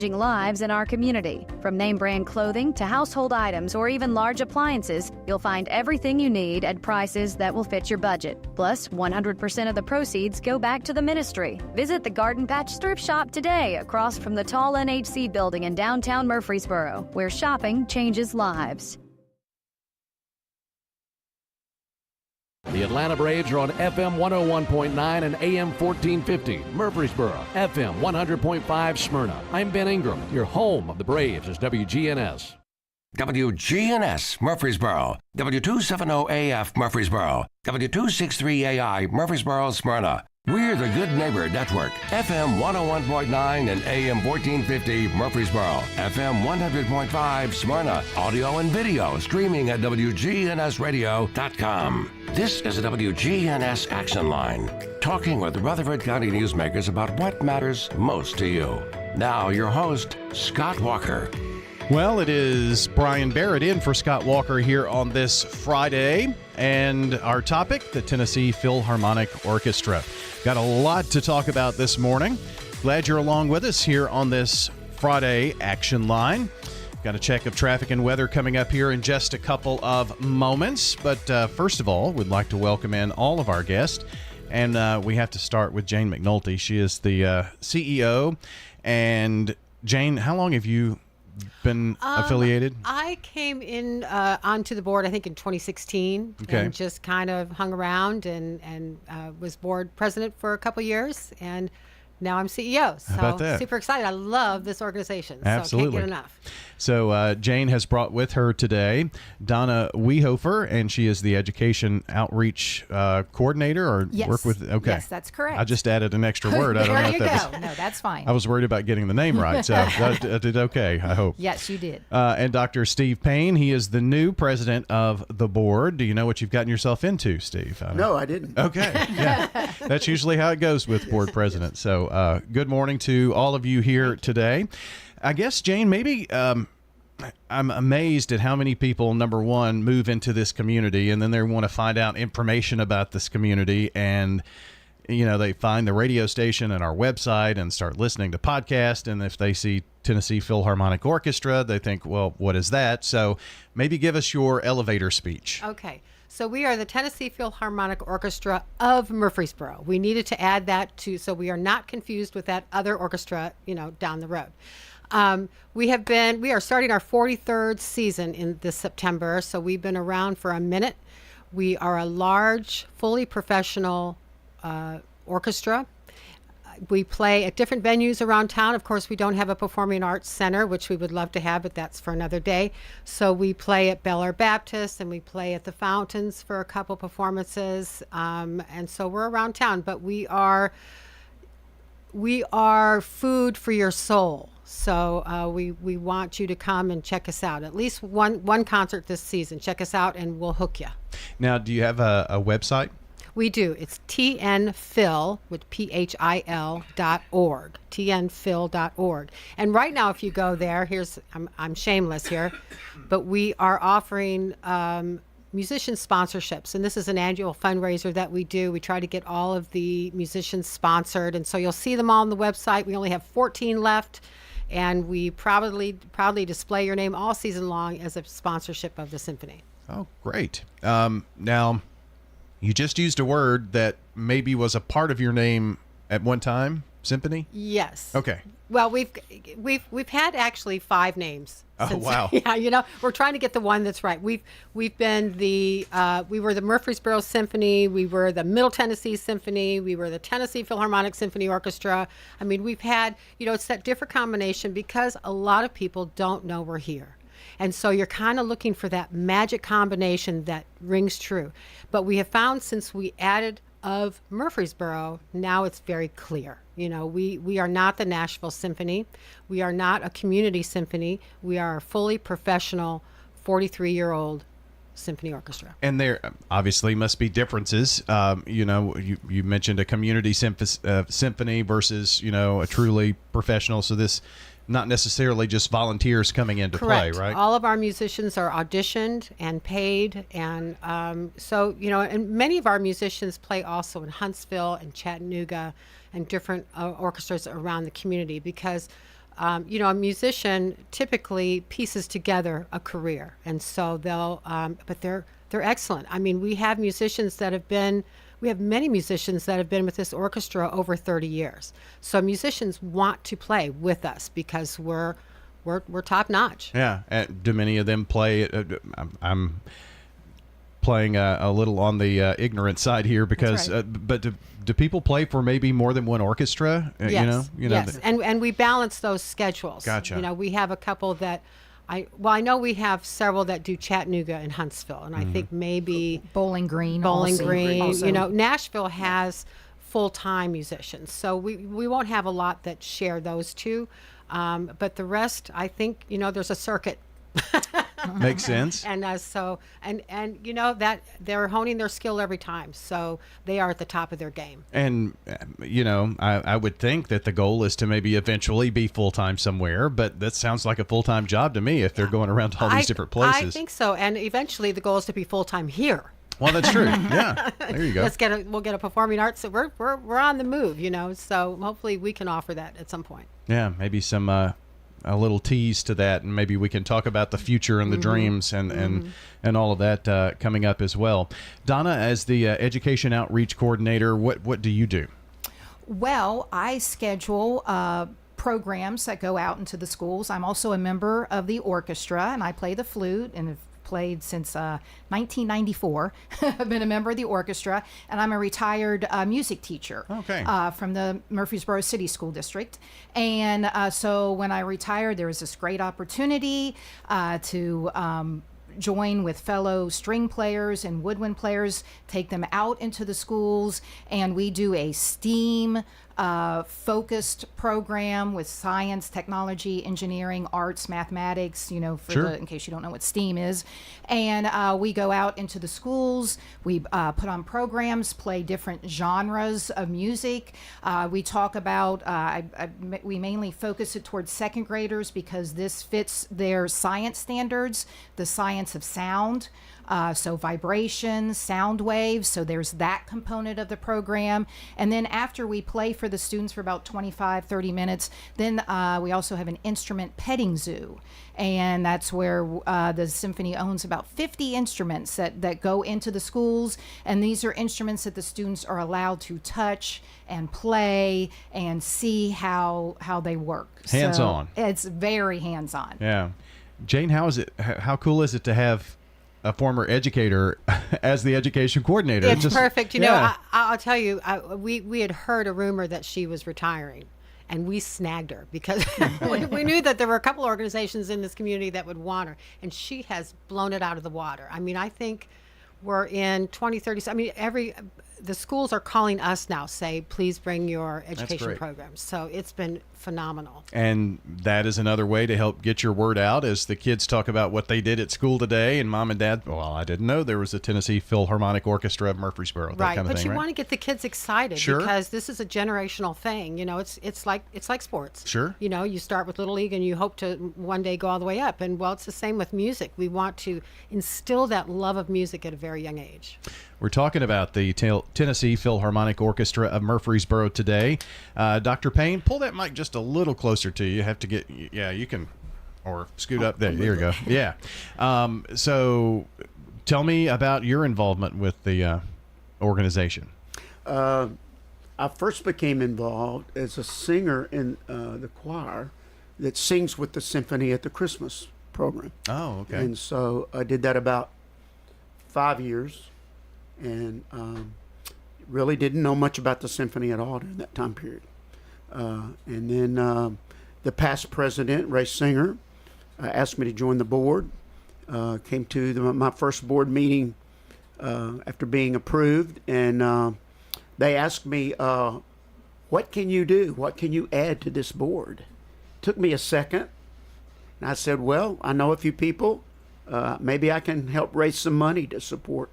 lives in our community. From name brand clothing to household items or even large appliances, you'll find everything you need at prices that will fit your budget. Plus, 100% of the proceeds go back to the ministry. Visit the Garden Patch Thrift Shop today across from the tall NHC building in downtown Murfreesboro, where shopping changes lives. The Atlanta Braves are on FM 101.9 and AM 1450, Murfreesboro, FM 100.5 Smyrna. I'm Ben Ingram. Your home of the Braves is WGNS. WGNS Murfreesboro, W270AF Murfreesboro, W263AI Murfreesboro, Smyrna. We're the Good Neighbor Network, FM 101.9 and AM 1450 Murfreesboro, FM 100.5 Smyrna. Audio and video streaming at WGNSradio.com. This is a WGNS Action Line, talking with Rutherford County newsmakers about what matters most to you. Now, your host, Scott Walker. Well, it is Brian Barrett in for Scott Walker here on this Friday. And our topic, the Tennessee Philharmonic Orchestra. Got a lot to talk about this morning. Glad you're along with us here on this Friday Action Line. Got a check of traffic and weather coming up here in just a couple of moments. But first of all, we'd like to welcome in all of our guests. And we have to start with Jane McNulty. She is the CEO. And Jane, how long have you been affiliated? I came in onto the board, I think, in 2016, and just kind of hung around and was board president for a couple years, and now I'm CEO. So how about that? Super excited. I love this organization. Absolutely. So can't get enough. So Jane has brought with her today Donna Wehofer, and she is the education outreach coordinator, or work with. Okay, yes, that's correct. I just added an extra word. I don't know if that was, no, that's fine. I was worried about getting the name right, so I did okay, I hope. Yes, you did. And Dr. Steve Payne, he is the new president of the board. Do you know what you've gotten yourself into, Steve? No, I didn't. Okay, yeah, that's usually how it goes with board presidents. So good morning to all of you here today. I guess, Jane, maybe I'm amazed at how many people, number one, move into this community and then they want to find out information about this community, and they find the radio station and our website and start listening to podcasts, and if they see Tennessee Philharmonic Orchestra, they think, well, what is that? So maybe give us your elevator speech. Okay. So we are the Tennessee Philharmonic Orchestra of Murfreesboro. We needed to add that so we are not confused with that other orchestra, down the road. We are starting our 43rd season in this September, so we've been around for a minute. We are a large, fully professional orchestra. We play at different venues around town. Of course, we don't have a performing arts center, which we would love to have, but that's for another day. So we play at Bel Air Baptist, and we play at the Fountains for a couple performances. And so we're around town, but we are food for your soul. So we want you to come and check us out. At least one concert this season. Check us out, and we'll hook you. Now, do you have a website? We do. It's tnphil with PHIL.org. tnphil.org. And right now, if you go there, I'm shameless here, but we are offering musician sponsorships, and this is an annual fundraiser that we do. We try to get all of the musicians sponsored, and so you'll see them all on the website. We only have 14 left, and we proudly display your name all season long as a sponsorship of the symphony. Oh, great. Now, you just used a word that maybe was a part of your name at one time, symphony? Yes. Okay. Well, we've had actually 5 names. Oh, wow. Yeah, we're trying to get the one that's right. We've been we were the Murfreesboro Symphony, we were the Middle Tennessee Symphony, we were the Tennessee Philharmonic Symphony Orchestra. I mean, we've had, it's that different combination because a lot of people don't know we're here. And so you're kind of looking for that magic combination that rings true. But we have found since we added of Murfreesboro, now it's very clear. We are not the Nashville Symphony. We are not a community symphony. We are a fully professional 43-year-old symphony orchestra. And there obviously must be differences. You mentioned a community symphony versus, a truly professional. So this not necessarily just volunteers coming into Correct. Play, right? All of our musicians are auditioned and paid. And and many of our musicians play also in Huntsville and Chattanooga and different orchestras around the community because a musician typically pieces together a career, and so but they're excellent. I mean, we have many musicians that have been with this orchestra over 30 years. So musicians want to play with us because we're top notch. Yeah. Do many of them play? I'm playing a little on the ignorant side here because, right. But do people play for maybe more than one orchestra? Yes. You know. Yes. And we balance those schedules. Gotcha. We have a couple that I know we have several that do Chattanooga and Huntsville, and I think maybe Bowling Green. Also. Nashville has full-time musicians, so we won't have a lot that share those two. But the rest, I think, there's a circuit. Makes sense. And that they're honing their skill every time, so they are at the top of their game. And I would think that the goal is to maybe eventually be full-time somewhere, but that sounds like a full-time job to me if they're going around to all these different places. I think so, and eventually the goal is to be full-time here. Well, that's true. Yeah, there you go. We'll get a performing arts. So we're on the move, So hopefully we can offer that at some point. Yeah, maybe some a little tease to that, and maybe we can talk about the future and the dreams and all of that coming up as well. Donna, as the education outreach coordinator, what do you do? Well, I schedule programs that go out into the schools. I'm also a member of the orchestra, and I play the flute and have played since 1994. I've been a member of the orchestra, and I'm a retired music teacher from the Murfreesboro City School District. And so when I retired, there was this great opportunity to join with fellow string players and woodwind players, take them out into the schools, and we do a STEAM focused program with science, technology, engineering, arts, mathematics, in case you don't know what STEAM is. And we go out into the schools, we put on programs, play different genres of music. We talk about, we mainly focus it towards second graders because this fits their science standards, the science of sound. So vibrations, sound waves, so there's that component of the program. And then after we play for the students for about 25, 30 minutes, then we also have an instrument petting zoo. And that's where the symphony owns about 50 instruments that go into the schools. And these are instruments that the students are allowed to touch and play and see how they work. Hands-on. So it's very hands-on. Yeah. Jane, how cool is it to have a former educator as the education coordinator? It's perfect. I'll tell you, we had heard a rumor that she was retiring, and we snagged her because we knew that there were a couple organizations in this community that would want her, and she has blown it out of the water. I mean, I think we're in 2030. I mean, the schools are calling us now, say, please bring your education programs. So it's been phenomenal. And that is another way to help get your word out as the kids talk about what they did at school today, and mom and dad, well, I didn't know there was a Tennessee Philharmonic Orchestra of Murfreesboro. That kind of thing, right? But you want to get the kids excited because this is a generational thing. It's like sports. Sure. You start with Little League and you hope to one day go all the way up. And well, it's the same with music. We want to instill that love of music at a very young age. We're talking about the Tennessee Philharmonic Orchestra of Murfreesboro today. Dr. Payne, pull that mic just a little closer to you. You have to get, you can, or scoot up there. There you go. Yeah. So tell me about your involvement with the organization. I first became involved as a singer in the choir that sings with the symphony at the Christmas program. Oh, okay. And so I did that about 5 years. And really didn't know much about the symphony at all during that time period. And then the past president, Ray Singer, asked me to join the board. Came to my first board meeting after being approved, and they asked me, what can you do? What can you add to this board? Took me a second, and I said, well, I know a few people. Maybe I can help raise some money to support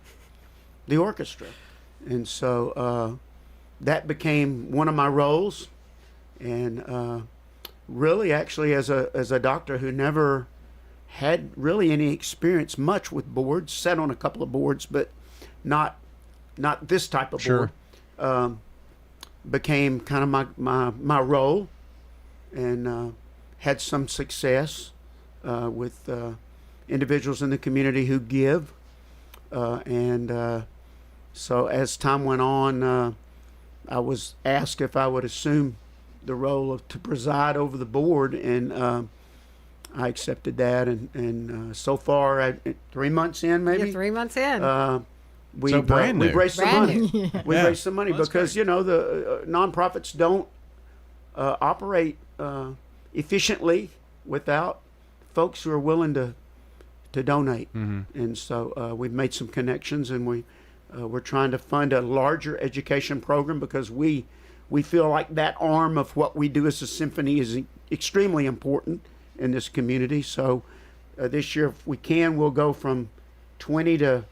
the orchestra. And so that became one of my roles. And really, actually, as a doctor who never had really any experience much with boards, sat on a couple of boards, but not this type of board, became kind of my role. And had some success with individuals in the community who give. So as time went on, I was asked if I would assume the role to preside over the board, and I accepted that. And so far, 3 months in, maybe. You're 3 months in. We've raised some money. We've raised some money because the nonprofits don't operate efficiently without folks who are willing to donate. And so we've made some connections, and we're trying to fund a larger education program because we feel like that arm of what we do as a symphony is extremely important in this community. So this year, if we can, we'll go from 20 to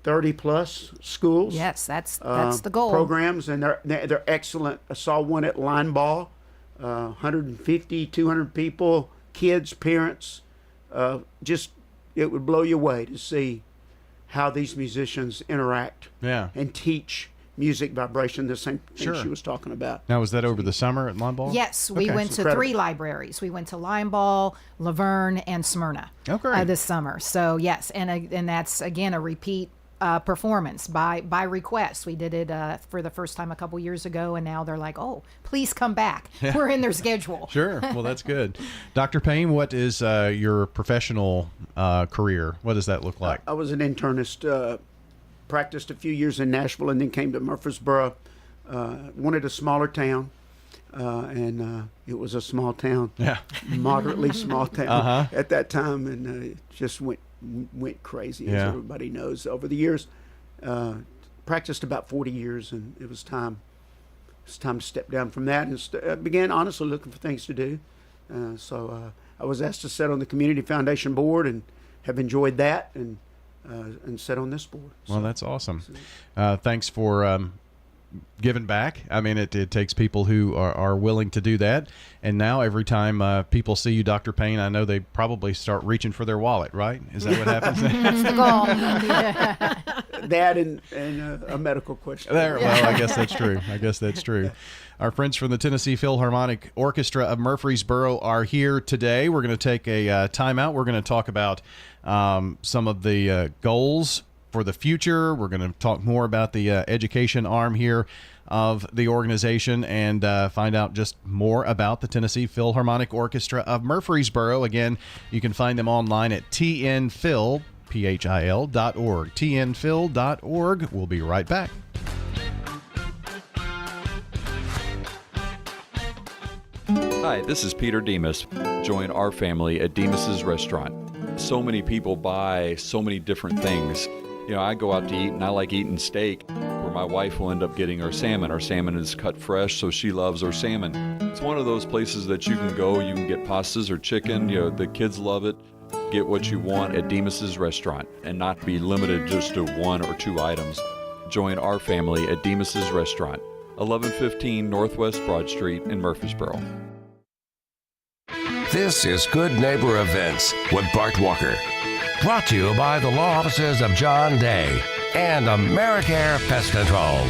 30 plus schools. Yes, that's the goal. Programs, and they're excellent. I saw one at Line Ball, 150, 200 people, kids, parents. It would blow you away to see how these musicians interact and teach music vibration, the same thing she was talking about. Now, was that over the summer at Line Ball? Yes, we went to 3 libraries. We went to Line Ball, Laverne, and Smyrna this summer. So yes, and that's again a repeat performance by request. We did it for the first time a couple years ago, and now they're like, "Oh, please come back." Yeah. We're in their schedule. Sure. Well, that's good. Dr. Payne, what is your professional career? What does that look like? I was an internist. Practiced a few years in Nashville, and then came to Murfreesboro. Wanted a smaller town, and it was a small town, moderately small town at that time, and it just went crazy, as everybody knows. Over the years, practiced about 40 years, and it was time to step down from that, and began honestly looking for things to do. So I was asked to sit on the Community Foundation board, and have enjoyed that, and sit on this board. Well, that's awesome. Thanks for giving back. I mean, it takes people who are willing to do that. And now every time people see you, Dr. Payne, I know they probably start reaching for their wallet, right? Is that what happens? That's the goal. That and a medical question. Well, I guess that's true. Our friends from the Tennessee Philharmonic Orchestra of Murfreesboro are here today. We're going to take a timeout. We're going to talk about some of the goals for the future. We're going to talk more about the education arm here of the organization, and find out just more about the Tennessee Philharmonic Orchestra of Murfreesboro. Again, you can find them online at tnphil.org. tnphil.org. We'll be right back. Hi, this is Peter Demas. Join our family at Demas's Restaurant. So many people buy so many different things. I go out to eat, and I like eating steak, where my wife will end up getting our salmon. Our salmon is cut fresh, so she loves our salmon. It's one of those places that you can go, you can get pastas or chicken, the kids love it. Get what you want at Demas's Restaurant, and not be limited just to 1 or 2 items. Join our family at Demas's Restaurant, 1115 Northwest Broad Street in Murfreesboro. This is Good Neighbor Events with Bart Walker. Brought to you by the law offices of John Day and AmeriCare Pest Control.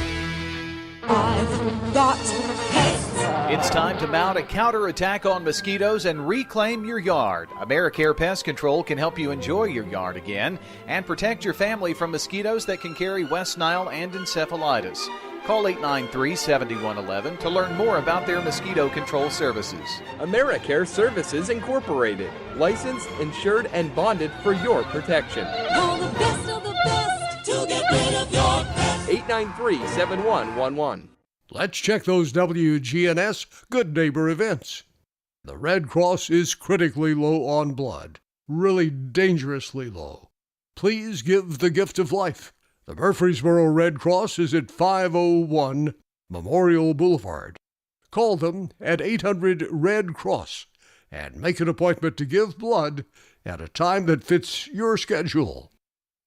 I've got pests. It's time to mount a counterattack on mosquitoes and reclaim your yard. AmeriCare Pest Control can help you enjoy your yard again and protect your family from mosquitoes that can carry West Nile and encephalitis. Call 893-7111 to learn more about their mosquito control services. AmeriCare Services Incorporated. Licensed, insured, and bonded for your protection. All the best of the best to get rid of your pest. 893-7111. Let's check those WGNS Good Neighbor events. The Red Cross is critically low on blood, really dangerously low. Please give the gift of life. The Murfreesboro Red Cross is at 501 Memorial Boulevard. Call them at 800-RED-CROSS and make an appointment to give blood at a time that fits your schedule.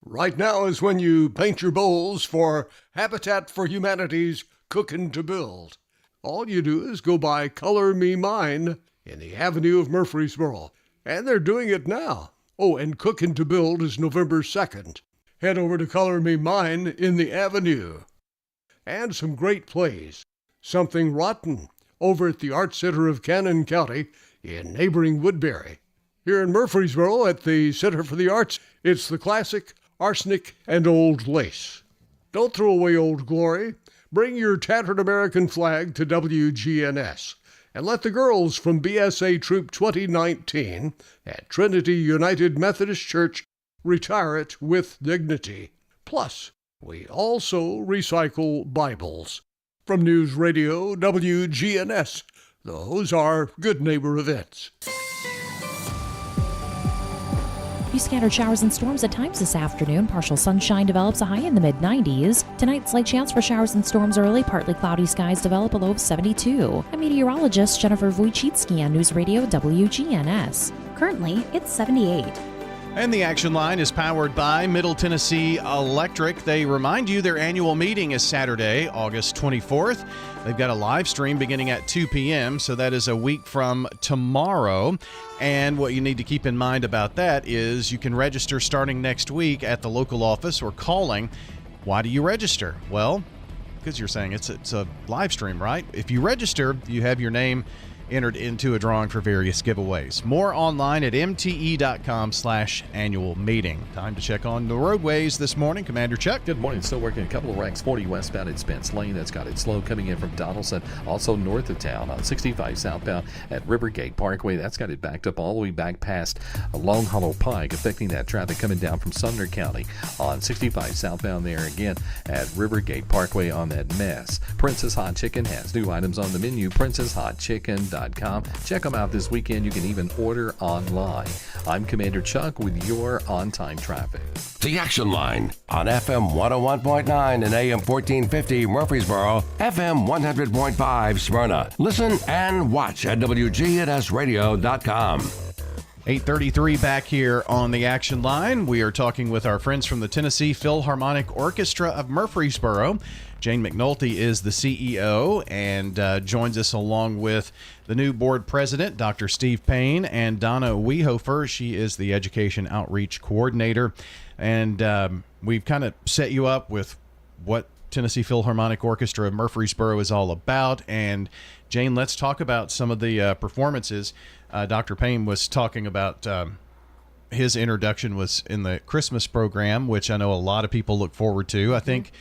Right now is when you paint your bowls for Habitat for Humanity's Cookin' to Build. All you do is go by Color Me Mine in the Avenue of Murfreesboro, and they're doing it now. Oh, and Cookin' to Build is November 2nd. Head over to Color Me Mine in the Avenue. And some great plays. Something Rotten over at the Art Center of Cannon County in neighboring Woodbury. Here in Murfreesboro at the Center for the Arts, it's the classic Arsenic and Old Lace. Don't throw away old glory. Bring your tattered American flag to WGNS. And let the girls from BSA Troop 2019 at Trinity United Methodist Church retire it with dignity. Plus, we also recycle Bibles. From News Radio WGNS, those are Good Neighbor events. Few scattered showers and storms at times this afternoon. Partial sunshine develops, a high in the mid-90s. Tonight, slight chance for showers and storms early. Partly cloudy skies develop, a low of 72. I'm meteorologist Jennifer Wojcicki on News Radio WGNS. Currently, it's 78. And the Action Line is powered by Middle Tennessee Electric. They remind you their annual meeting is Saturday, August 24th. They've got a live stream beginning at 2 p.m., so that is a week from tomorrow. And what you need to keep in mind about that is you can register starting next week at the local office or calling. Why do you register? Well, because you're saying it's a live stream, right? If you register, you have your name entered into a drawing for various giveaways. More online at mte.com/annual meeting. Time to check on the roadways this morning. Commander Chuck. Good morning. Still working a couple of wrecks. 40 westbound at Spence Lane. That's got it slow coming in from Donaldson. Also north of town on 65 southbound at Rivergate Parkway. That's got it backed up all the way back past Long Hollow Pike, affecting that traffic coming down from Sumner County on 65 southbound there again at Rivergate Parkway on that mess. Princess Hot Chicken has new items on the menu. PrincessHotChicken.com. Check them out this weekend. You can even order online. I'm Commander Chuck with your on-time traffic. The Action Line on FM 101.9 and AM 1450 Murfreesboro, FM 100.5 Smyrna. Listen and watch at WGNSradio.com. 8:33 back here on the Action Line. We are talking with our friends from the Tennessee Philharmonic Orchestra of Murfreesboro. Jane McNulty is the CEO and joins us along with the new board president, Dr. Steve Payne, and Donna Wehofer. She is the education outreach coordinator. And we've kind of set you up with what Tennessee Philharmonic Orchestra of Murfreesboro is all about. And Jane, let's talk about some of the performances. Dr. Payne was talking about his introduction was in the Christmas program, which I know a lot of people look forward to. I think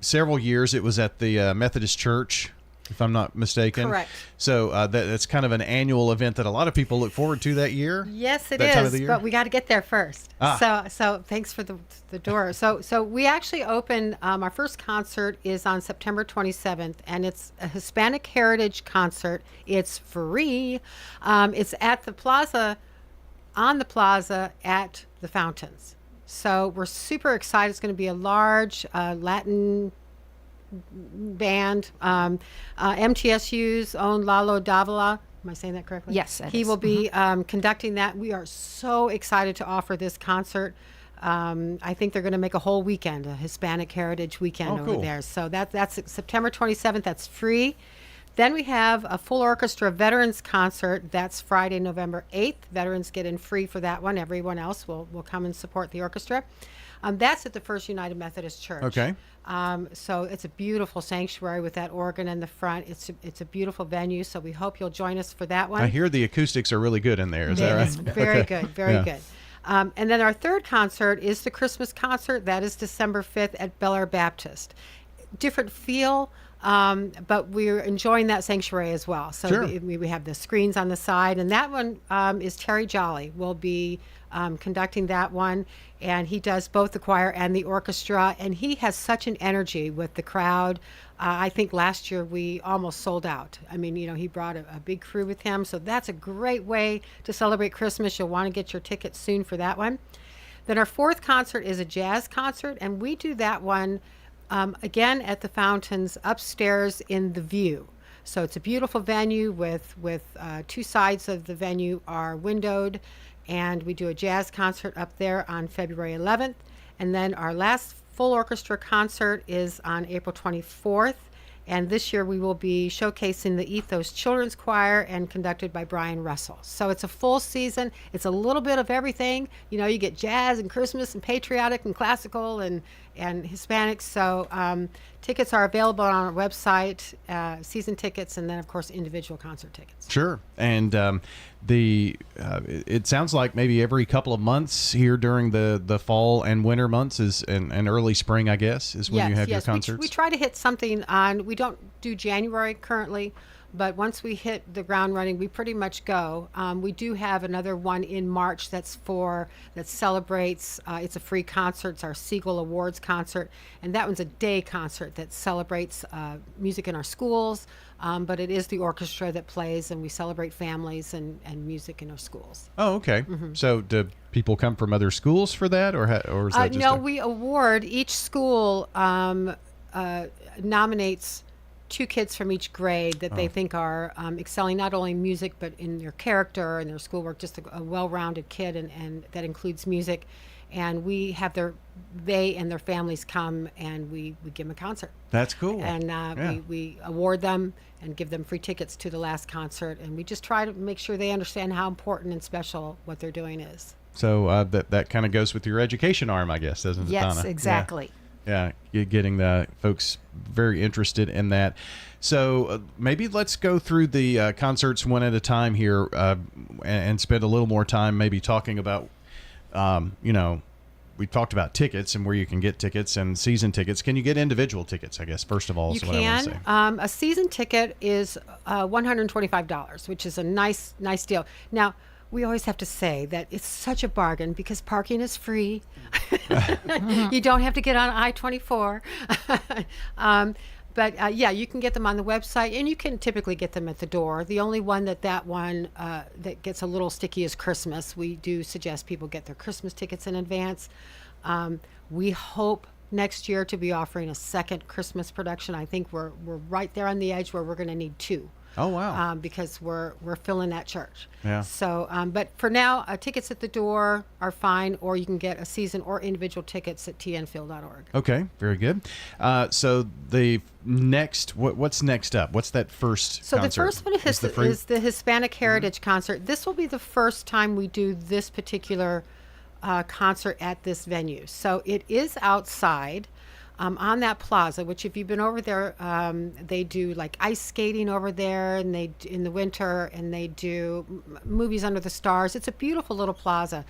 several years it was at the Methodist Church, if I'm not mistaken. Correct. So that's kind of an annual event that a lot of people look forward to that year. Yes, it that time of the is, year? but we got to get there first. So thanks for the door. So we actually open, our first concert is on September 27th, and it's a Hispanic Heritage concert. It's free. It's at the plaza, on the plaza at the Fountains. So we're super excited. It's going to be a large Latin band. MTSU's own Lalo Davila. Am I saying that correctly? Yes, he will be conducting that. We are so excited to offer this concert. I think they're going to make a whole weekend, a Hispanic Heritage weekend over there. So that's September 27th. That's free. Then we have a full orchestra veterans concert. That's Friday, November 8th. Veterans get in free for that one. Everyone else will come and support the orchestra. That's at the First United Methodist Church. Okay. So it's a beautiful sanctuary with that organ in the front. It's a beautiful venue, so we hope you'll join us for that one. I hear the acoustics are really good in there. Is that right? It's very good, very good. And then our third concert is the Christmas concert. That is December 5th at Bel Air Baptist. Different feel, but we're enjoying that sanctuary as well. So sure. we have the screens on the side, and that one is Terry Jolly will be conducting that one, and he does both the choir and the orchestra, and he has such an energy with the crowd. I think last year we almost sold out. I mean, he brought a big crew with him, so that's a great way to celebrate Christmas. You'll want to get your tickets soon for that one. Then our fourth concert is a jazz concert, and we do that one again at the Fountains upstairs in the View. So it's a beautiful venue with two sides of the venue are windowed, and we do a jazz concert up there on February 11th. And then our last full orchestra concert is on April 24th, And this year we will be showcasing the Ethos Children's Choir and conducted by Brian Russell. So it's a full season. It's a little bit of everything. You know, you get jazz and Christmas and patriotic and classical and Hispanic. So tickets are available on our website, season tickets, and then, of course, individual concert tickets. Sure. And it sounds like maybe every couple of months here during the fall and winter months and early spring, I guess, is when you have your concerts. We try to hit something on, we don't do January currently, but once we hit the ground running, we pretty much go. We do have another one in March that celebrates, it's a free concert. It's our Siegel Awards concert. And that one's a day concert that celebrates music in our schools. But it is the orchestra that plays, and we celebrate families and music in our schools. Oh, okay. Mm-hmm. So do people come from other schools for that, or is that just no, we award, each school nominates 2 kids from each grade that they think are excelling not only in music but in their character and their schoolwork, just a well-rounded kid, and that includes music. And we have they and their families come, and we give them a concert. That's cool. And we award them and give them free tickets to the last concert. And we just try to make sure they understand how important and special what they're doing is. So that kind of goes with your education arm, I guess, doesn't it, Donna? Yes, exactly. Yeah, you're getting the folks very interested in that. So maybe let's go through the concerts one at a time here and spend a little more time maybe talking about, we talked about tickets and where you can get tickets and season tickets. Can you get individual tickets, I guess, first of all, is what I want to say. A season ticket is $125, which is a nice deal. Now, we always have to say that it's such a bargain because parking is free. You don't have to get on I-24. But you can get them on the website, and you can typically get them at the door. The only one that gets a little sticky is Christmas. We do suggest people get their Christmas tickets in advance. We hope next year to be offering a second Christmas production. I think we're right there on the edge where we're going to need 2. Oh, wow. Because we're filling that church. Yeah. So, but for now, tickets at the door are fine, or you can get a season or individual tickets at tnphil.org. Okay, very good. So the next, what's next up? What's that first concert? So the first one is the Hispanic Heritage Concert. This will be the first time we do this particular concert at this venue. So it is outside. On that plaza, which if you've been over there, they do like ice skating over there, and they in the winter, and they do movies under the stars. It's a beautiful little plaza,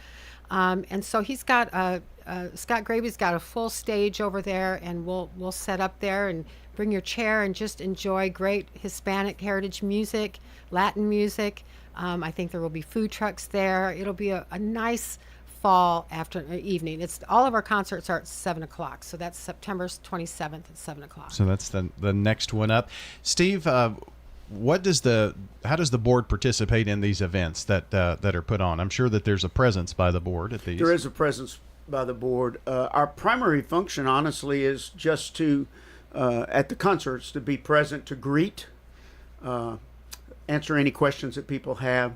and so he's got Scott Gravy's got a full stage over there, and we'll set up there and bring your chair and just enjoy great Hispanic heritage music, Latin music. I think there will be food trucks there. It'll be a nice fall evening. It's all of our concerts are at 7:00, so that's September 27th at 7:00. So that's the next one up. Steve, how does the board participate in these events that are put on? I'm sure that there's a presence by the board at these. There is a presence by the board. Our primary function, honestly, is just to at the concerts to be present, to greet, answer any questions that people have,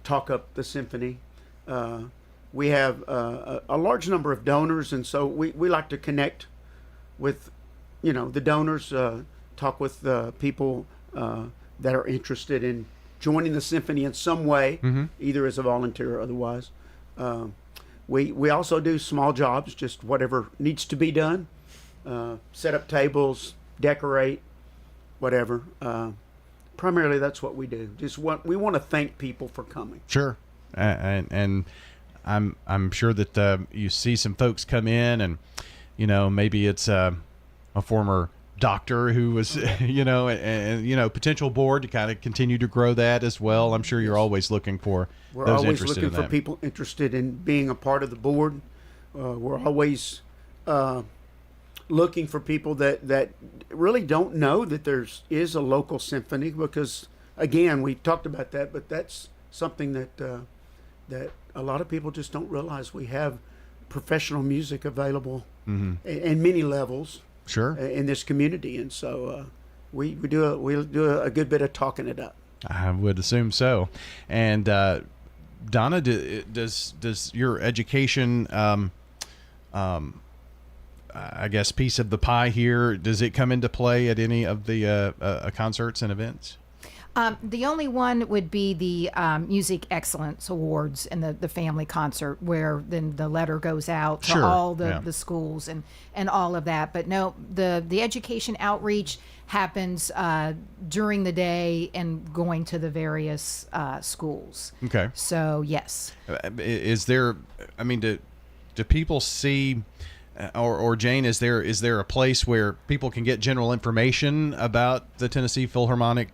talk up the symphony. We have a large number of donors, and so we like to connect with, the donors, talk with people that are interested in joining the symphony in some way, either as a volunteer or otherwise. We also do small jobs, just whatever needs to be done, set up tables, decorate, whatever. Primarily, that's what we do. We want to thank people for coming. Sure. And I'm sure that you see some folks come in, and maybe it's a former doctor who was and potential board to kind of continue to grow that as well. I'm sure you're always looking for we're those always interested looking in for people interested in being a part of the board. We're always looking for people that really don't know that is a local symphony, because again, we talked about that, but that's something that a lot of people just don't realize. We have professional music available in many levels, in this community, and so we do a good bit of talking it up. I would assume so. And Donna, does your education I guess, piece of the pie here. Does it come into play at any of the concerts and events? The only one would be the Music Excellence Awards and the family concert, where then the letter goes out to all the schools and all of that. But no, the education outreach happens during the day and going to the various schools. Okay. So, yes. Is there, I mean, do people see, or Jane, is there a place where people can get general information about the Tennessee Philharmonic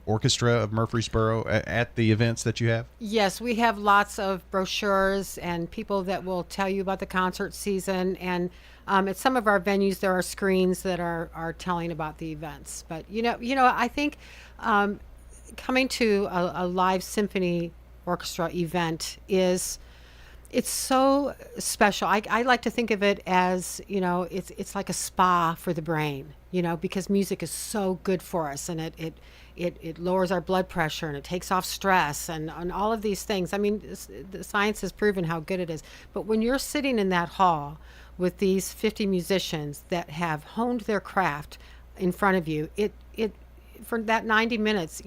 Orchestra of Murfreesboro at the events that you have? Yes, we have lots of brochures and people that will tell you about the concert season. And at some of our venues, there are screens that are telling about the events. But I think coming to a live symphony orchestra event it's so special. I like to think of it as, it's like a spa for the brain, because music is so good for us, and it lowers our blood pressure, and it takes off stress and all of these things. I mean, the science has proven how good it is. But when you're sitting in that hall with these 50 musicians that have honed their craft in front of you, it for that 90 minutes,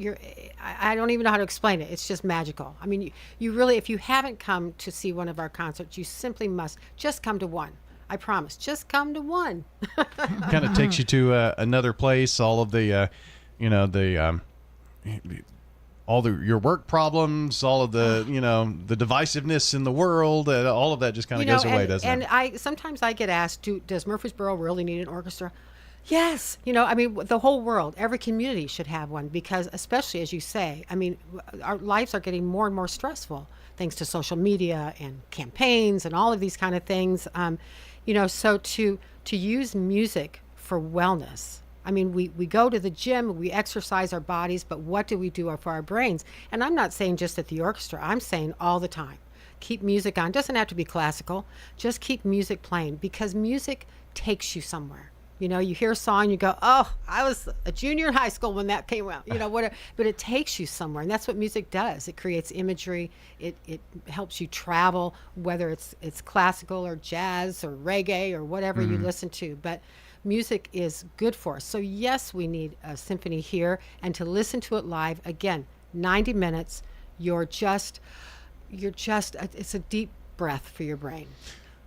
I don't even know how to explain it. It's just magical. I mean, you really, if you haven't come to see one of our concerts, you simply must just come to one. I promise. Just come to one. Kind of takes you to another place. All of the, your work problems, all of the, the divisiveness in the world, all of that just kind of goes away, doesn't it? And sometimes I get asked, does Murfreesboro really need an orchestra? Yes. The whole world, every community should have one, because especially, as you say, our lives are getting more and more stressful thanks to social media and campaigns and all of these kind of things. So to use music for wellness. We go to the gym, we exercise our bodies, but what do we do for our brains? And I'm not saying just at the orchestra, I'm saying all the time. Keep music on. Doesn't have to be classical. Just keep music playing, because music takes you somewhere. You hear a song, you go, oh, I was a junior in high school when that came out, whatever. But it takes you somewhere, and that's what music does. It creates imagery. It helps you travel, whether it's classical or jazz or reggae or whatever you listen to. But music is good for us. So yes, we need a symphony here, and to listen to it live, again, 90 minutes, it's a deep breath for your brain.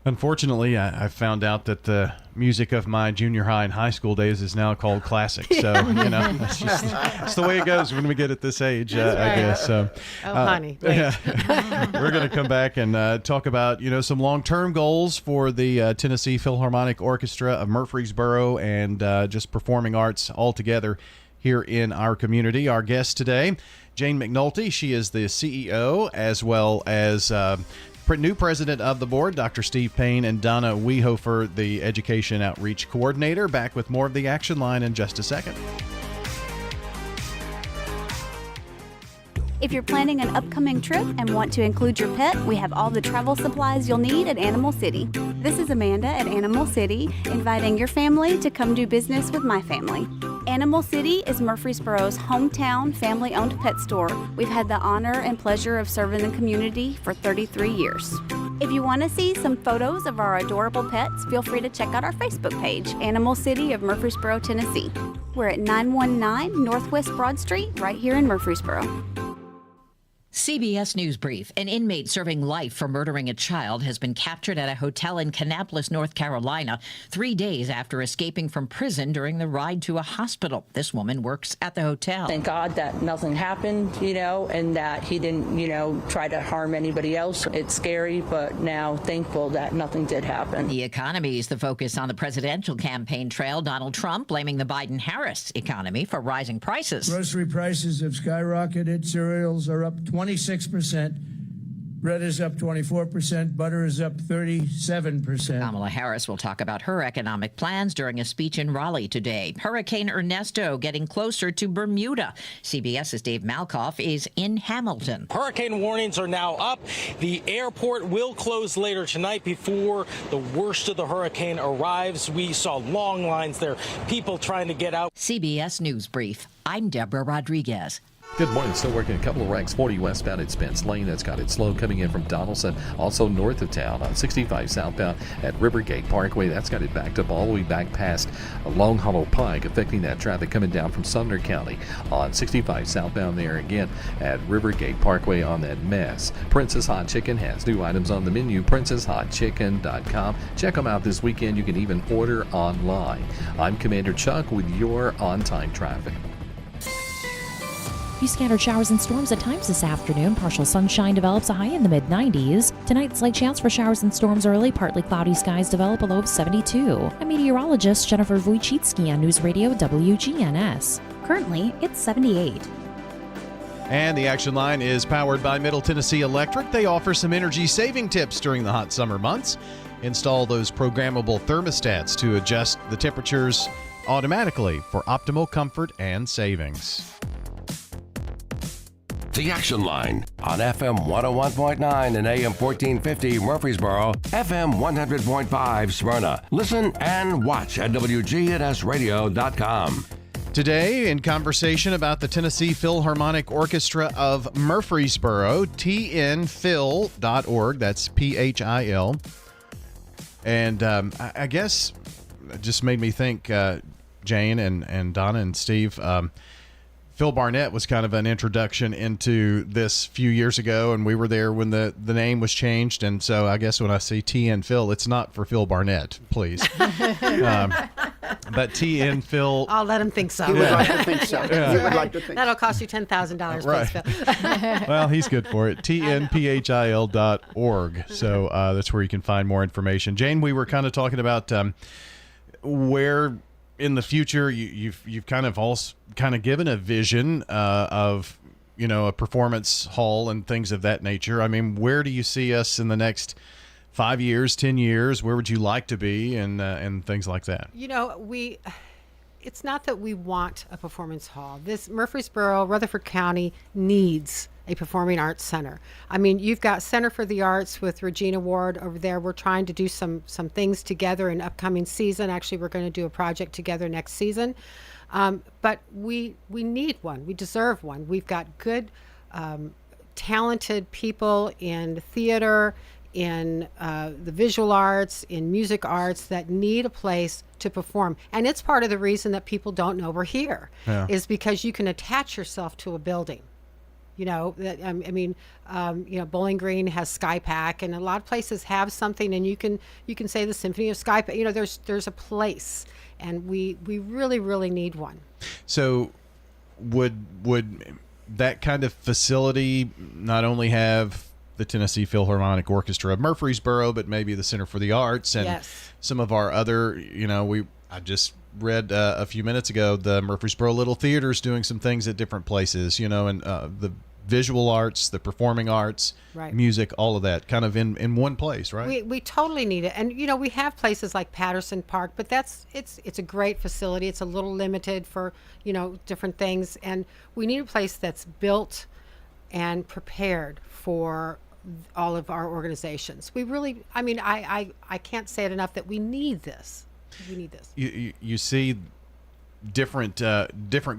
Unfortunately, I found out that the music of my junior high and high school days is now called classic. So, that's the way it goes when we get at this age, I guess. So, honey. We're going to come back and talk about, some long-term goals for the Tennessee Philharmonic Orchestra of Murfreesboro and just performing arts altogether here in our community. Our guest today, Jane McNulty. She is the CEO, as well as new president of the board, Dr. Steve Payne, and Donna Wehofer, the education outreach coordinator. Back with more of the Action Line in just a second. If you're planning an upcoming trip and want to include your pet, we have all the travel supplies you'll need at Animal City. This is Amanda at Animal City, inviting your family to come do business with my family. Animal City is Murfreesboro's hometown family-owned pet store. We've had the honor and pleasure of serving the community for 33 years. If you want to see some photos of our adorable pets, feel free to check out our Facebook page, Animal City of Murfreesboro, Tennessee. We're at 919 Northwest Broad Street, right here in Murfreesboro. CBS News Brief. An inmate serving life for murdering a child has been captured at a hotel in Kannapolis, North Carolina, 3 days after escaping from prison during the ride to a hospital. This woman works at the hotel. Thank God that nothing happened, and that he didn't, try to harm anybody else. It's scary, but now thankful that nothing did happen. The economy is the focus on the presidential campaign trail. Donald Trump blaming the Biden-Harris economy for rising prices. Grocery prices have skyrocketed. Cereals are up 26%. Bread is up 24%. Butter is up 37%. Kamala Harris will talk about her economic plans during a speech in Raleigh today. Hurricane Ernesto getting closer to Bermuda. CBS's Dave Malkoff is in Hamilton. Hurricane warnings are now up. The airport will close later tonight before the worst of the hurricane arrives. We saw long lines there, people trying to get out. CBS News Brief. I'm Deborah Rodriguez. Good morning. Still working a couple of wrecks. 40 westbound at Spence Lane. That's got it slow coming in from Donaldson. Also north of town on 65 southbound at Rivergate Parkway. That's got it backed up all the way back past Long Hollow Pike, affecting that traffic coming down from Sumner County on 65 southbound there again at Rivergate Parkway on that mess. Princess Hot Chicken has new items on the menu. PrincessHotChicken.com. Check them out this weekend. You can even order online. I'm Commander Chuck with your on-time traffic. Few scattered showers and storms at times this afternoon. Partial sunshine develops, a high in the mid-90s. Tonight, slight chance for showers and storms early. Partly cloudy skies develop, a low of 72. I'm meteorologist Jennifer Wojcicki on News Radio WGNS. Currently, it's 78. And the Action Line is powered by Middle Tennessee Electric. They offer some energy-saving tips during the hot summer months. Install those programmable thermostats to adjust the temperatures automatically for optimal comfort and savings. The Action Line on FM 101.9 and AM 1450 Murfreesboro, FM 100.5 Smyrna. Listen and watch at WGNSradio.com. Today, in conversation about the Tennessee Philharmonic Orchestra of Murfreesboro, tnphil.org, that's PHIL. And I guess it just made me think, Jane and Donna and Steve, Phil Barnett was kind of an introduction into this few years ago, and we were there when the name was changed. And so I guess when I see TN Phil, it's not for Phil Barnett, please. But TN Phil. I'll let him think so. He would like to think so. Yeah. He would like to think That'll cost you $10,000, Right. please, Phil. Well, he's good for it. tnphil.org. So that's where you can find more information. Jane, we were kind of talking about where in the future you've kind of given a vision of, you know, a performance hall and things of that nature. I mean, where do you see us in the next 5 years, 10 years? Where would you like to be, and things like that? You know, it's not that we want a performance hall. This Murfreesboro, Rutherford County needs a performing arts center. I mean, you've got Center for the Arts with Regina Ward over there. We're trying to do some things together in upcoming season. Actually, we're going to do a project together next season. But we need one. We deserve one. We've got good, talented people in theater, in the visual arts, in music arts that need a place to perform. And it's part of the reason that people don't know we're here, is because you can attach yourself to a building. You know, you know, Bowling Green has Sky Pack, and a lot of places have something, and you can say the Symphony of Sky Pack. You know, there's a place, and we really, really need one. So would that kind of facility not only have the Tennessee Philharmonic Orchestra of Murfreesboro, but maybe the Center for the Arts and some of our other, you know, I just read a few minutes ago, the Murfreesboro Little Theater is doing some things at different places, you know, and the visual arts, the performing arts, music, all of that kind of in one place, right? We totally need it. And, you know, we have places like Patterson Park, but it's a great facility. It's a little limited for, you know, different things. And we need a place that's built and prepared for all of our organizations. We really, I mean, I can't say it enough that we need this. We need this. You see different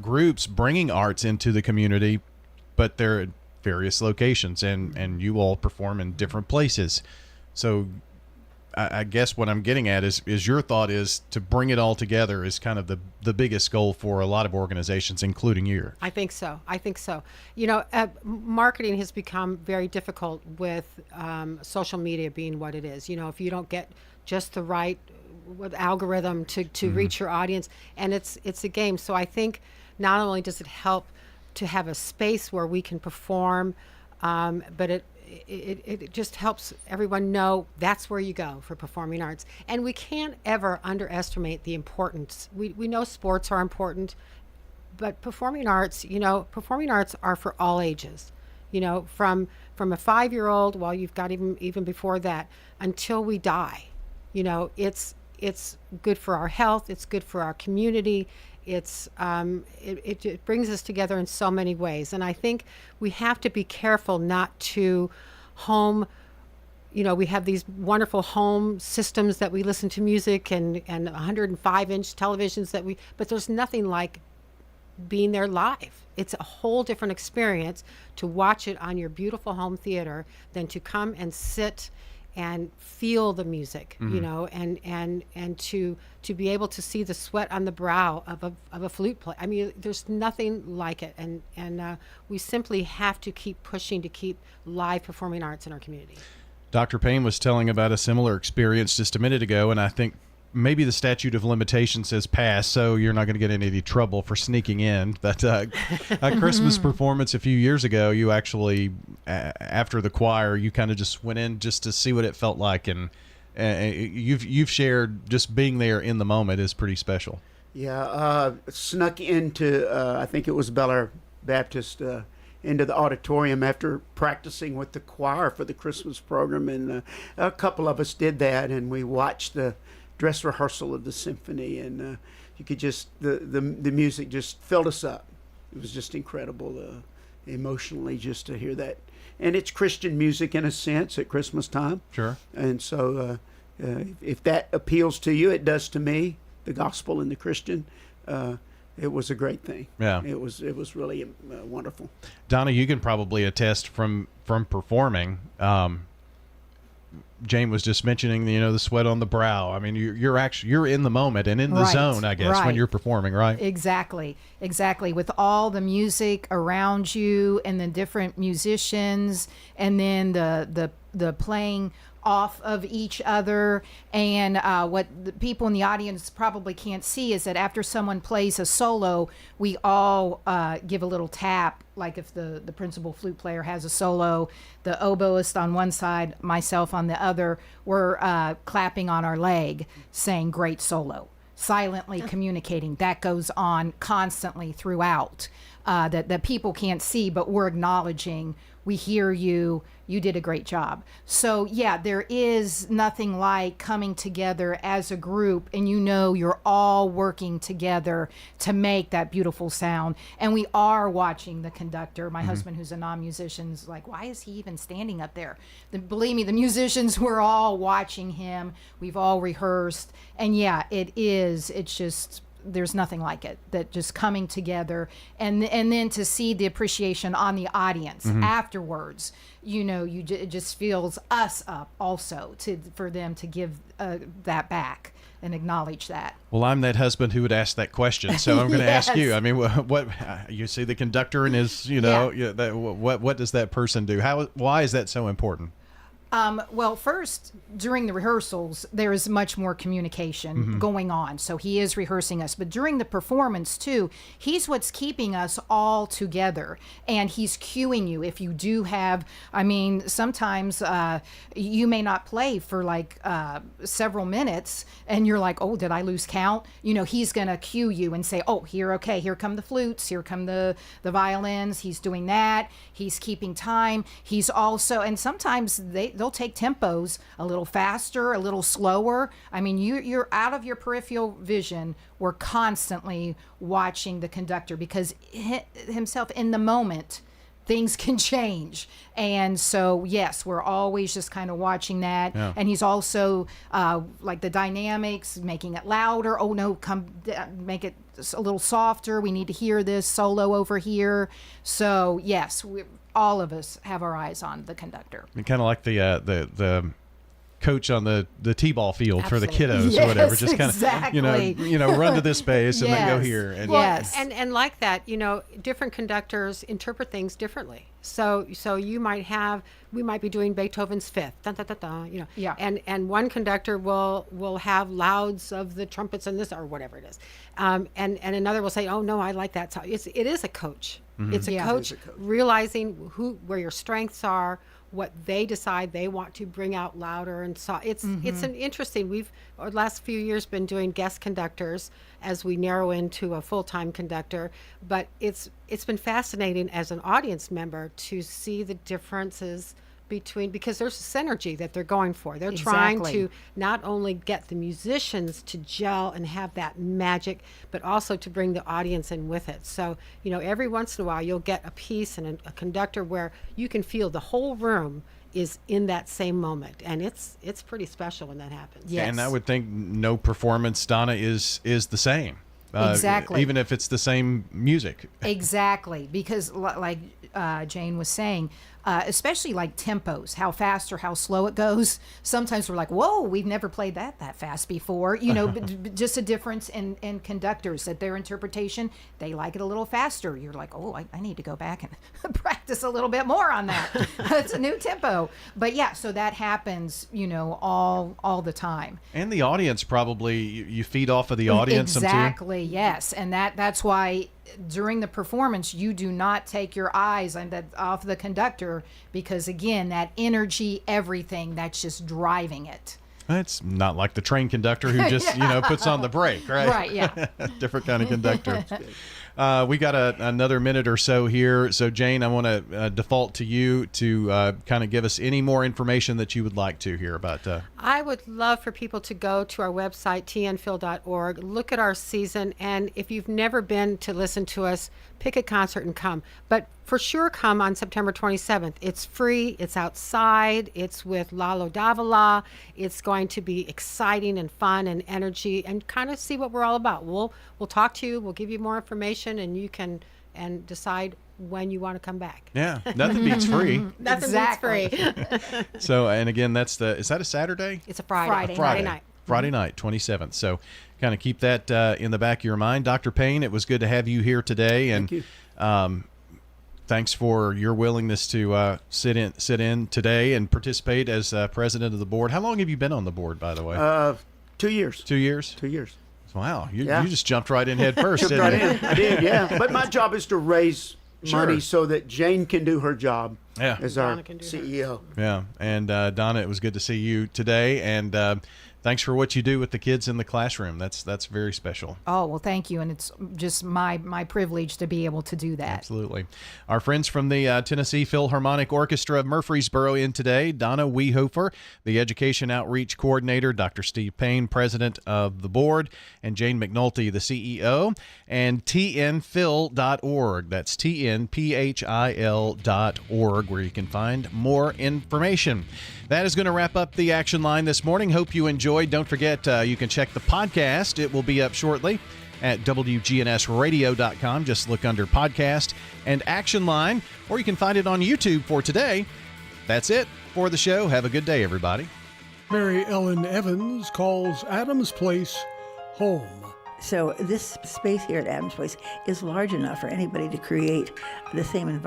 groups bringing arts into the community, but they're at various locations, and you all perform in different places. So I guess what I'm getting at is your thought is to bring it all together is kind of the biggest goal for a lot of organizations, including you. I think so. You know, marketing has become very difficult with social media being what it is. You know, if you don't get just the right algorithm to reach your audience, and it's a game. So I think not only does it help to have a space where we can perform, but it just helps everyone know that's where you go for performing arts. And we can't ever underestimate the importance. We know sports are important, but performing arts, you know, performing arts are for all ages. You know, from a 5-year-old, well, you've got even before that, until we die. You know, it's good for our health. It's good for our community. It brings us together in so many ways. And I think we have to be careful not to home, you know, we have these wonderful home systems that we listen to music and 105-inch televisions but there's nothing like being there live. It's a whole different experience to watch it on your beautiful home theater than to come and sit and feel the music, you know, and to be able to see the sweat on the brow of a flute player. I mean, there's nothing like it, and we simply have to keep pushing to keep live performing arts in our community. Dr. Payne was telling about a similar experience just a minute ago, and I think maybe the statute of limitations has passed, so you're not going to get in any trouble for sneaking in. But a Christmas performance a few years ago, you actually, after the choir, you kind of just went in just to see what it felt like, and you've shared just being there in the moment is pretty special. Yeah, snuck into, I think it was Bel-Air Baptist, into the auditorium after practicing with the choir for the Christmas program, and a couple of us did that, and we watched the dress rehearsal of the symphony, and you could just the music just filled us up. It was just incredible, emotionally, just to hear that. And it's Christian music in a sense at Christmas time. Sure. And so if that appeals to you, it does to me. The gospel and the Christian. It was a great thing. Yeah. It was really wonderful. Donna, you can probably attest from performing. Jane was just mentioning, the sweat on the brow. I mean, you're in the moment and in the zone, I guess, when you're performing, right? Exactly. With all the music around you and the different musicians, and then the playing off of each other. And what the people in the audience probably can't see is that after someone plays a solo, we all give a little tap. Like if the principal flute player has a solo, the oboist on one side, myself on the other, we're clapping on our leg saying great solo, silently communicating. That goes on constantly throughout, that people can't see, but we're acknowledging, we hear you, you did a great job. So yeah, there is nothing like coming together as a group, and you're all working together to make that beautiful sound. And we are watching the conductor. My husband, who's a non-musician, is like, why is he even standing up there? Believe me, the musicians, we're all watching him. We've all rehearsed. And yeah, it's just, there's nothing like it, that just coming together, and then to see the appreciation on the audience afterwards, it just fills us up also for them to give that back and acknowledge that. Well, I'm that husband who would ask that question, so I'm going to ask you. I mean, what you see the conductor and his, what does that person do? Why is that so important? Well, first, during the rehearsals, there is much more communication going on. So he is rehearsing us. But during the performance, too, he's what's keeping us all together. And he's cueing you. If you do have, sometimes you may not play for several minutes, and you're like, oh, did I lose count? He's going to cue you and say, oh, here come the flutes, here come the violins. He's doing that. He's keeping time. He's also, and sometimes they'll take tempos a little faster, a little slower. I mean, you're out of your peripheral vision. We're constantly watching the conductor, because himself in the moment, things can change. And so, yes, we're always just kind of watching that. Yeah. And he's also like the dynamics, making it louder. Oh no, make it a little softer. We need to hear this solo over here. So yes, all of us have our eyes on the conductor. And kind of like the coach on the t-ball field. Absolutely. For the kiddos or whatever, just kind of run to this space and then go here. And and like that, different conductors interpret things differently. So we might be doing Beethoven's Fifth, dun, dun, dun, dun, and one conductor will have louds of the trumpets and this or whatever it is, and another will say, oh no, I like that. So it is a coach. It's a coach realizing where your strengths are, what they decide they want to bring out louder, and so it's an interesting. We've over the last few years been doing guest conductors as we narrow into a full-time conductor, but it's been fascinating as an audience member to see the differences because there's a synergy that they're going for. They're trying to not only get the musicians to gel and have that magic, but also to bring the audience in with it. So, every once in a while you'll get a piece and a conductor where you can feel the whole room is in that same moment, and it's pretty special when that happens. Yes. And I would think no performance, Donna, is the same. Exactly. Even if it's the same music. Exactly, because like Jane was saying, especially like tempos, how fast or how slow it goes. Sometimes we're like, whoa, we've never played that fast before. Just a difference in conductors, that their interpretation, they like it a little faster. You're like, oh, I need to go back and practice a little bit more on that. It's a new tempo. But yeah, so that happens, all the time. And the audience probably, you feed off of the audience. Exactly, yes. And that's why during the performance, you do not take your eyes off the conductor, because again, that energy, everything, that's just driving it. It's not like the train conductor who just, puts on the brake, right? Right, yeah. Different kind of conductor. We got another minute or so here. So, Jane, I want to default to you to kind of give us any more information that you would like to hear about. I would love for people to go to our website, tnphil.org, look at our season, and if you've never been to listen to us, pick a concert and come. But for sure, come on September 27th. It's free. It's outside. It's with Lalo Davila. It's going to be exciting and fun and energy, and kind of see what we're all about. We'll talk to you. We'll give you more information, and you can decide when you want to come back. Yeah, nothing beats free. Nothing beats free. So, and again, is that a Saturday? It's a Friday night. Friday night, 27th. So kind of keep that in the back of your mind. Dr. Payne, it was good to have you here today. And thank you. Thanks for your willingness to sit in today and participate as president of the board. How long have you been on the board, by the way? 2 years. 2 years? 2 years. Wow, you just jumped right in head first, didn't you? I did, yeah. But my job is to raise money so that Jane can do her job as our CEO. Yeah, and Donna, it was good to see you today, and thanks for what you do with the kids in the classroom. That's very special. Oh, well, thank you, and it's just my privilege to be able to do that. Absolutely. Our friends from the Tennessee Philharmonic Orchestra of Murfreesboro in today, Donna Wehofer, the Education Outreach Coordinator, Dr. Steve Payne, President of the Board, and Jane McNulty, the CEO, and tnphil.org. That's tnphil.org, where you can find more information. That is going to wrap up the Action Line this morning. Hope you enjoyed. Don't forget, you can check the podcast. It will be up shortly at WGNSradio.com. Just look under podcast and Action Line, or you can find it on YouTube for today. That's it for the show. Have a good day, everybody. Mary Ellen Evans calls Adams Place home. So this space here at Adams Place is large enough for anybody to create the same environment